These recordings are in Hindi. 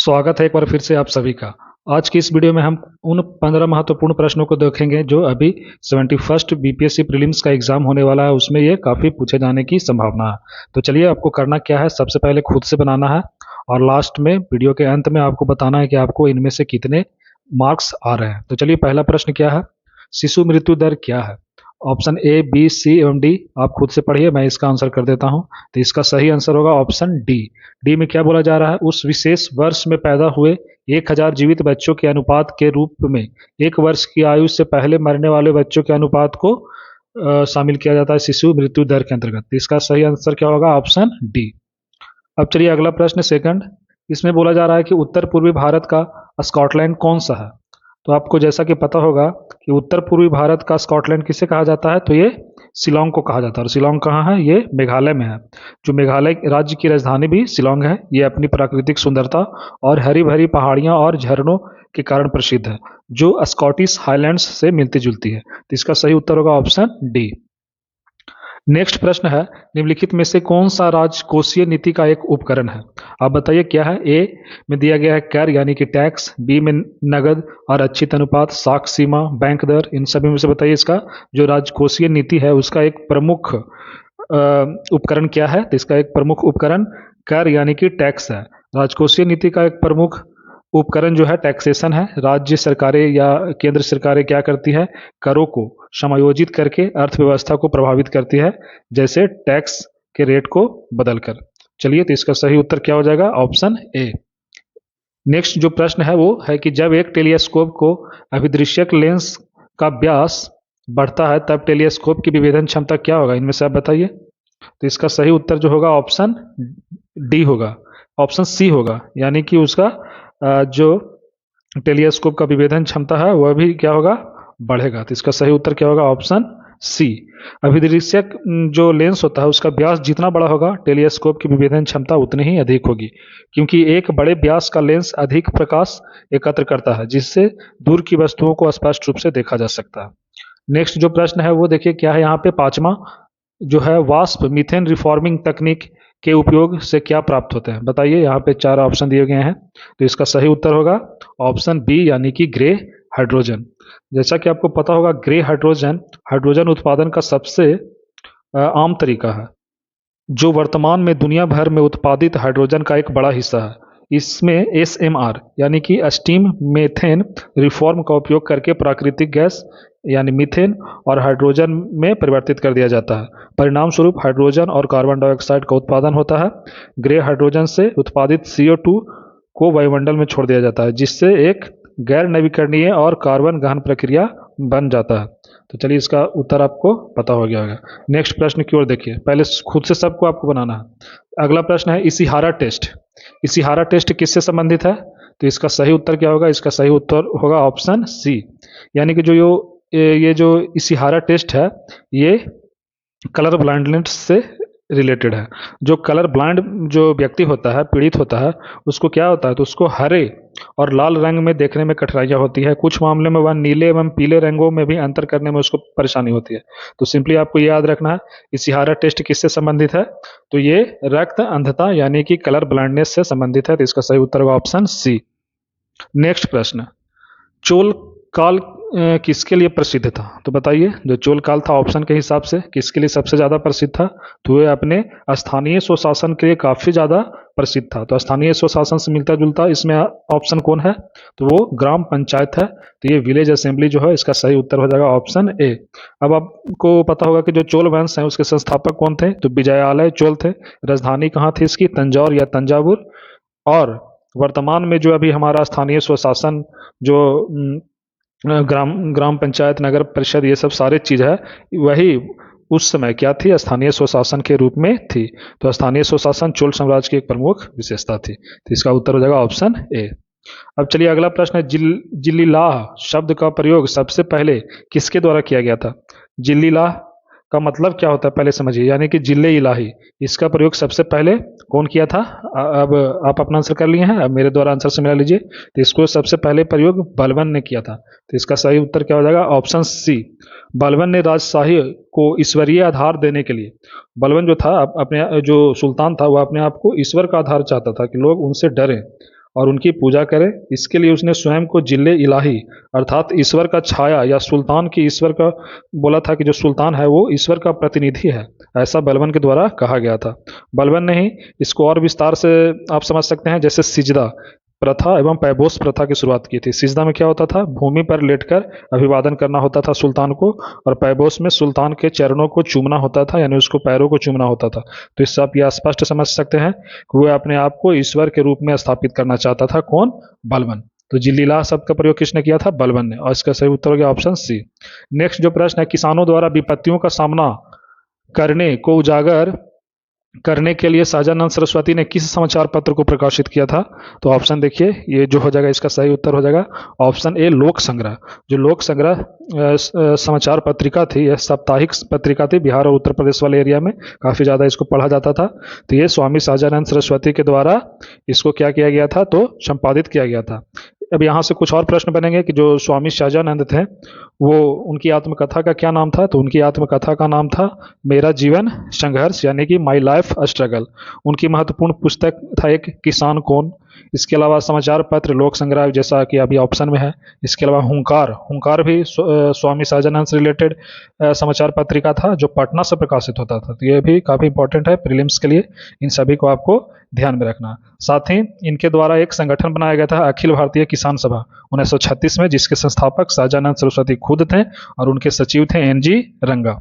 स्वागत है एक बार फिर से आप सभी का। आज की इस वीडियो में हम उन 15 महत्वपूर्ण प्रश्नों को देखेंगे जो अभी 71st बीपीएससी प्रीलिम्स का एग्जाम होने वाला है, उसमें ये काफ़ी पूछे जाने की संभावना है। तो चलिए, आपको करना क्या है, सबसे पहले खुद से बनाना है और लास्ट में वीडियो के अंत में आपको बताना है कि आपको इनमें से कितने मार्क्स आ रहे हैं। तो चलिए, पहला प्रश्न क्या है, शिशु मृत्यु दर क्या है? ऑप्शन ए, बी, सी एवं डी। आप खुद से पढ़िए, मैं इसका आंसर कर देता हूं। तो इसका सही आंसर होगा ऑप्शन डी। डी में क्या बोला जा रहा है, उस विशेष वर्ष में पैदा हुए 1000 जीवित बच्चों के अनुपात के रूप में 1 वर्ष की आयु से पहले मरने वाले बच्चों के अनुपात को शामिल किया जाता है शिशु मृत्यु दर के अंतर्गत। तो इसका सही आंसर क्या होगा, ऑप्शन डी। अब चलिए, अगला प्रश्न सेकंड। इसमें बोला जा रहा है कि उत्तर पूर्वी भारत का स्कॉटलैंड कौन सा है? तो आपको जैसा कि पता होगा कि उत्तर पूर्वी भारत का स्कॉटलैंड किसे कहा जाता है, तो ये शिलोंग को कहा जाता है। और शिलोंग कहाँ है, ये मेघालय में है। जो मेघालय राज्य की राजधानी भी शिलोंग है। ये अपनी प्राकृतिक सुंदरता और हरी भरी पहाड़ियां और झरनों के कारण प्रसिद्ध है, जो स्कॉटिश हाईलैंड्स से मिलती जुलती है। तो इसका सही उत्तर होगा ऑप्शन डी। नेक्स्ट प्रश्न है, निम्नलिखित में से कौन सा राजकोषीय नीति का एक उपकरण है? आप बताइए क्या है। ए में दिया गया है कर यानी कि टैक्स, बी में नगद और अच्छित अनुपात, साख सीमा, बैंक दर। इन सभी में से बताइए इसका जो राजकोषीय नीति है उसका एक प्रमुख उपकरण क्या है? तो इसका एक प्रमुख उपकरण कर यानी कि टैक्स है। राजकोषीय नीति का एक प्रमुख उपकरण जो है टैक्सेशन है। राज्य सरकारें या केंद्र सरकारें क्या करती है, करों को समायोजित करके अर्थव्यवस्था को प्रभावित करती है, जैसे टैक्स के रेट को बदलकर। चलिए, तो इसका सही उत्तर क्या हो जाएगा, ऑप्शन ए। नेक्स्ट जो प्रश्न है वो है कि जब एक टेलीस्कोप को अभिदृश्यक लेंस का व्यास बढ़ता है तब टेलीस्कोप की विभेदन क्षमता क्या होगा? इनमें से आप बताइए। तो इसका सही उत्तर जो होगा ऑप्शन डी होगा, ऑप्शन सी होगा, यानी कि उसका जो टेलीस्कोप का विभेदन क्षमता है वह भी क्या होगा, बढ़ेगा। तो इसका सही उत्तर क्या होगा, ऑप्शन सी। अभिदृश्यक जो लेंस होता है उसका व्यास जितना बड़ा होगा टेलीस्कोप की विभेदन क्षमता उतनी ही अधिक होगी, क्योंकि एक बड़े व्यास का लेंस अधिक प्रकाश एकत्र करता है, जिससे दूर की वस्तुओं को स्पष्ट रूप से देखा जा सकता है। नेक्स्ट जो प्रश्न है वो देखिए क्या है, यहाँ पे पांचवा जो है, वाष्प मीथेन रिफॉर्मिंग तकनीक के उपयोग से क्या प्राप्त होते हैं? बताइए। यहाँ पे 4 ऑप्शन दिए गए हैं, तो इसका सही उत्तर होगा ऑप्शन बी यानी कि ग्रे हाइड्रोजन। जैसा कि आपको पता होगा, ग्रे हाइड्रोजन हाइड्रोजन उत्पादन का सबसे आम तरीका है, जो वर्तमान में दुनिया भर में उत्पादित हाइड्रोजन का एक बड़ा हिस्सा है। इसमें एसएमआर यानी कि स्टीम मेथेन रिफॉर्म का उपयोग करके प्राकृतिक गैस यानी मीथेन और हाइड्रोजन में परिवर्तित कर दिया जाता है। परिणाम स्वरूप हाइड्रोजन और कार्बन डाइऑक्साइड का उत्पादन होता है। ग्रे हाइड्रोजन से उत्पादित CO2 को वायुमंडल में छोड़ दिया जाता है, जिससे एक गैर नवीकरणीय और कार्बन गहन प्रक्रिया बन जाता है। तो चलिए, इसका उत्तर आपको पता हो गया होगा। नेक्स्ट प्रश्न की ओर देखिए, पहले खुद से सबको आपको बनाना है। अगला प्रश्न है इशिहारा टेस्ट। इशिहारा टेस्ट किससे संबंधित है? तो इसका सही उत्तर क्या होगा, इसका सही उत्तर होगा ऑप्शन सी, यानी कि ये जो इशिहारा टेस्ट है ये कलर ब्लाइंडनेस से रिलेटेड है। जो कलर ब्लाइंड जो व्यक्ति होता है, पीड़ित होता है, उसको क्या होता है, तो उसको हरे और लाल रंग में देखने में कठिनाइयाँ होती है। कुछ मामले में वह नीले एवं पीले रंगों में भी अंतर करने में उसको परेशानी होती है। तो सिंपली आपको ये याद रखना है, इशिहारा टेस्ट किससे संबंधित है, तो ये रक्त अंधता यानी कि कलर ब्लाइंडनेस से संबंधित है। तो इसका सही उत्तर होगा ऑप्शन सी। नेक्स्ट प्रश्न, चोल काल किसके लिए प्रसिद्ध था? तो बताइए, जो चोल काल था ऑप्शन के हिसाब से किसके लिए सबसे ज़्यादा प्रसिद्ध था? तो वह अपने स्थानीय स्वशासन के लिए काफ़ी ज़्यादा प्रसिद्ध था। तो स्थानीय स्वशासन से मिलता जुलता इसमें ऑप्शन कौन है, तो वो ग्राम पंचायत है। तो ये विलेज असेंबली जो है, इसका सही उत्तर हो जाएगा ऑप्शन ए। अब आपको पता होगा कि जो चोल वंश है उसके संस्थापक कौन थे, तो विजयालय चोल थे। राजधानी कहाँ थी इसकी, तंजौर या तंजावुर। और वर्तमान में जो अभी हमारा स्थानीय स्वशासन जो ग्राम पंचायत, नगर परिषद, ये सब सारे चीज़ है, वही उस समय क्या थी, स्थानीय स्वशासन के रूप में थी। तो स्थानीय स्वशासन चोल साम्राज्य की एक प्रमुख विशेषता थी। तो इसका उत्तर हो जाएगा ऑप्शन ए। अब चलिए, अगला प्रश्न है, जिल्लीलाह शब्द का प्रयोग सबसे पहले किसके द्वारा किया गया था? जिल्लीलाह का मतलब क्या होता है पहले समझिए, यानी कि जिले इलाही, इसका प्रयोग सबसे पहले कौन किया था? अब आप अपना आंसर कर लिए हैं, अब मेरे द्वारा आंसर से मिला लीजिए। तो इसको सबसे पहले प्रयोग बलबन ने किया था। तो इसका सही उत्तर क्या हो जाएगा, ऑप्शन सी। बलबन ने राजशाही को ईश्वरीय आधार देने के लिए, बलबन जो था अपने जो सुल्तान था वह अपने आप को ईश्वर का आधार चाहता था कि लोग उनसे डरें और उनकी पूजा करे। इसके लिए उसने स्वयं को जिले इलाही अर्थात ईश्वर का छाया या सुल्तान की ईश्वर का बोला था कि जो सुल्तान है वो ईश्वर का प्रतिनिधि है, ऐसा बलबन के द्वारा कहा गया था। बलबन ने ही इसको और विस्तार से आप समझ सकते हैं, जैसे सिजदा प्रथा एवं पैबोस प्रथा की शुरुआत की थी। सिजदा में क्या होता था, भूमि पर लेटकर अभिवादन करना होता था सुल्तान को, और पैबोस में सुल्तान के चरणों को चूमना होता था, यानी उसको पैरों को चूमना होता था। तो इससे आप यह स्पष्ट समझ सकते हैं कि वह अपने आप को ईश्वर के रूप में स्थापित करना चाहता था। कौन? बलबन। तो जिल्लीलाह शब्द का प्रयोग किसने किया था? बलबन ने। और इसका सही उत्तर हो गया ऑप्शन सी। नेक्स्ट जो प्रश्न है, किसानों द्वारा विपत्तियों का सामना करने को उजागर करने के लिए शाहजानंद सरस्वती ने किस समाचार पत्र को प्रकाशित किया था? तो ऑप्शन देखिए, ये जो हो जाएगा इसका सही उत्तर हो जाएगा ऑप्शन ए, लोक संग्रह। जो लोक संग्रह समाचार पत्रिका थी, यह साप्ताहिक पत्रिका थी, बिहार और उत्तर प्रदेश वाले एरिया में काफ़ी ज़्यादा इसको पढ़ा जाता था। तो ये स्वामी शाहजानंद सरस्वती के द्वारा इसको क्या किया गया था? तो संपादित किया गया था। अब यहाँ से कुछ और प्रश्न बनेंगे कि जो स्वामी शाहजानंद थे वो उनकी आत्मकथा का क्या नाम था? तो उनकी आत्मकथा का नाम था मेरा जीवन संघर्ष, यानी कि माई लाइफ स्ट्रगल। उनकी महत्वपूर्ण पुस्तक था एक किसान कौन। इसके अलावा समाचार पत्र लोक संग्रह जैसा कि अभी ऑप्शन में है। इसके अलावा हुंकार, हुंकार भी स्वामी शाहजानंद से रिलेटेड समाचार पत्रिका था जो पटना से प्रकाशित होता था। तो ये भी काफ़ी इंपॉर्टेंट है प्रीलिम्स के लिए, इन सभी को आपको ध्यान में रखना। साथ ही इनके द्वारा एक संगठन बनाया गया था अखिल भारतीय किसान सभा 1936 में, जिसके संस्थापक शाहजानंद सरस्वती खुद थे और उनके सचिव थे एन.जी. रंगा।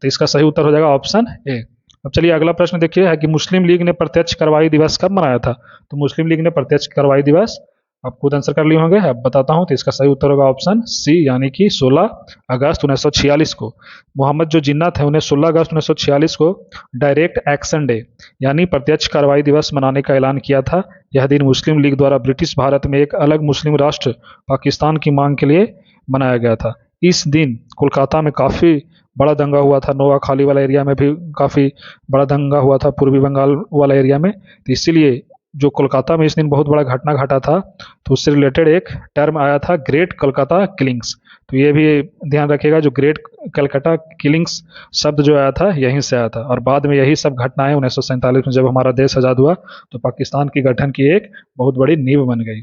तो इसका सही उत्तर हो जाएगा ऑप्शन ए। अब चलिए अगला प्रश्न देखिए है कि मुस्लिम लीग ने प्रत्यक्ष कार्रवाई दिवस कब मनाया था? तो मुस्लिम लीग ने प्रत्यक्ष कार्रवाई दिवस, आप खुद आंसर कर लिए होंगे, अब बताता हूं। तो इसका सही उत्तर होगा ऑप्शन सी, यानी कि 16 अगस्त 1946 को। मोहम्मद जो जिन्ना थे उन्हें 16 अगस्त 1946 को डायरेक्ट एक्शन डे यानी प्रत्यक्ष कार्रवाई दिवस मनाने का ऐलान किया था। यह दिन मुस्लिम लीग द्वारा ब्रिटिश भारत में एक अलग मुस्लिम राष्ट्र पाकिस्तान की मांग के लिए मनाया गया था। इस दिन कोलकाता में काफ़ी बड़ा दंगा हुआ था, नोआखाली वाला एरिया में भी काफ़ी बड़ा दंगा हुआ था, पूर्वी बंगाल वाला एरिया में। तो इसीलिए जो कोलकाता में इस दिन बहुत बड़ा घटना घटा था, तो उससे रिलेटेड एक टर्म आया था ग्रेट कोलकाता किलिंग्स। तो ये भी ध्यान रखिएगा, जो ग्रेट कलकत्ता किलिंग्स शब्द जो आया था यहीं से आया था, और बाद में यही सब घटनाएं 1947 में जब हमारा देश आज़ाद हुआ तो पाकिस्तान की गठन की एक बहुत बड़ी नींव बन गई।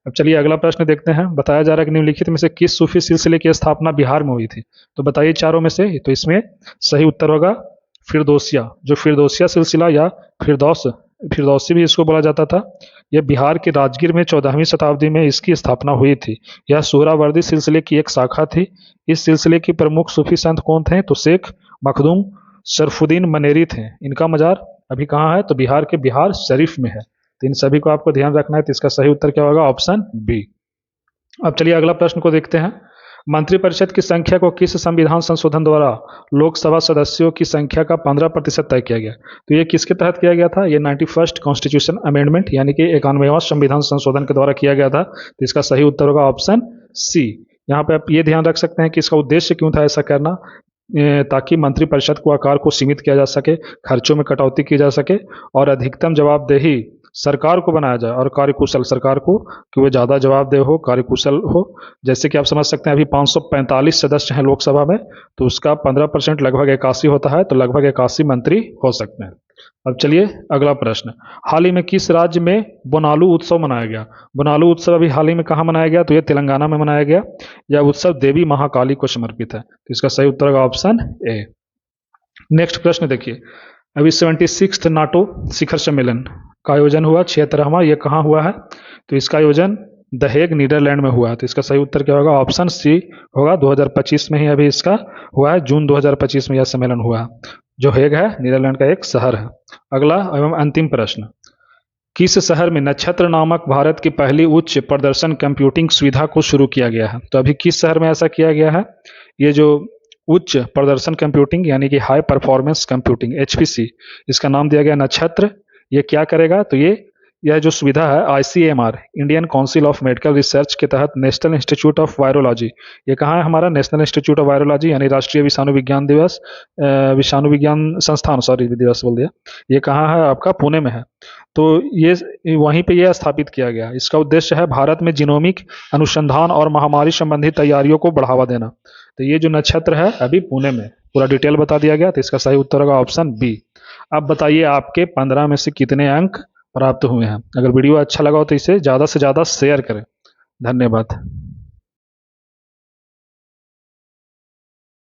अब चलिए अगला प्रश्न देखते हैं। बताया जा रहा है कि निम्नलिखित में से किस सूफी सिलसिले की स्थापना बिहार में हुई थी? तो बताइए चारों में से। तो इसमें सही उत्तर होगा फिरदौसिया। जो फिरदौसिया सिलसिला या फिरदौसी भी इसको बोला जाता था, यह बिहार के राजगीर में 14वीं शताब्दी में इसकी स्थापना हुई थी। यह सोहरावर्दी सिलसिले की एक शाखा थी। इस सिलसिले के प्रमुख सूफी संत कौन थे? तो शेख मखदूम शरफुद्दीन मनेरी थे। इनका मजार अभी कहाँ है? तो बिहार के बिहार शरीफ में है। तो इन सभी को आपको ध्यान रखना है। तो इसका सही उत्तर क्या होगा? Option B. अब चलिए अगला प्रश्न को देखते हैं। मंत्रिपरिषद की संख्या को किस संविधान संशोधन द्वारा लोकसभा सदस्यों की संख्या का 15% तय किया गया? तो ये किसके तहत किया गया था? ये 91st कॉन्स्टिट्यूशन अमेंडमेंट यानी कि 91वां संविधान संशोधन के द्वारा किया गया था। तो इसका सही उत्तर होगा ऑप्शन सी। यहाँ पे आप ये ध्यान रख सकते हैं कि इसका उद्देश्य क्यों था ऐसा करना, ताकि मंत्रिपरिषद को आकार को सीमित किया जा सके, खर्चों में कटौती की जा सके और अधिकतम जवाबदेही सरकार को बनाया जाए, और कार्यकुशल सरकार को कि वो ज़्यादा जवाबदेह हो, कार्यकुशल हो। जैसे कि आप समझ सकते हैं अभी 545 सदस्य हैं लोकसभा में, तो उसका 15% लगभग 81 होता है, तो लगभग 81 मंत्री हो सकते हैं। अब चलिए अगला प्रश्न। हाल ही में किस राज्य में बोनालू उत्सव मनाया गया? बोनालू उत्सव अभी हाल ही में कहाँ मनाया गया? तो ये तेलंगाना में मनाया गया। यह उत्सव देवी महाकाली को समर्पित है। तो इसका सही उत्तर होगा ऑप्शन ए। नेक्स्ट प्रश्न देखिए। अभी 76th नाटो शिखर सम्मेलन का आयोजन हुआ, 76वां। ये कहाँ हुआ है? तो इसका आयोजन द हेग नीदरलैंड में हुआ है। तो इसका सही उत्तर क्या होगा? ऑप्शन सी होगा। 2025 में ही अभी इसका हुआ है, जून 2025 में यह सम्मेलन हुआ है। जो हेग है नीदरलैंड का एक शहर है। अगला एवं अंतिम प्रश्न। किस शहर में नक्षत्र नामक भारत की पहली उच्च प्रदर्शन कंप्यूटिंग सुविधा को शुरू किया गया है? तो अभी किस शहर में ऐसा किया गया है? ये जो उच्च प्रदर्शन कंप्यूटिंग यानी कि हाई परफॉर्मेंस कंप्यूटिंग HPC, इसका नाम दिया गया नक्षत्र। ये क्या करेगा? तो यह जो सुविधा है ICMR Indian council of medical research के तहत नेशनल इंस्टीट्यूट ऑफ वायरोलॉजी, ये कहाँ है हमारा? नेशनल इंस्टीट्यूट ऑफ वायरोलॉजी यानी राष्ट्रीय विषाणु विज्ञान दिवस विषाणु विज्ञान संस्थान, सॉरी दिवस बोल दिया। ये कहाँ है आपका? पुणे में है। तो ये वहीं पे यह स्थापित किया गया। इसका उद्देश्य है भारत में जीनोमिक अनुसंधान और महामारी संबंधी तैयारियों को बढ़ावा देना। तो ये जो नक्षत्र है अभी पुणे में, पूरा डिटेल बता दिया गया। तो इसका सही उत्तर होगा ऑप्शन बी। अब बताइए आपके 15 में से कितने अंक प्राप्त हुए हैं। अगर वीडियो अच्छा लगा हो तो इसे ज़्यादा से ज़्यादा शेयर करें। धन्यवाद।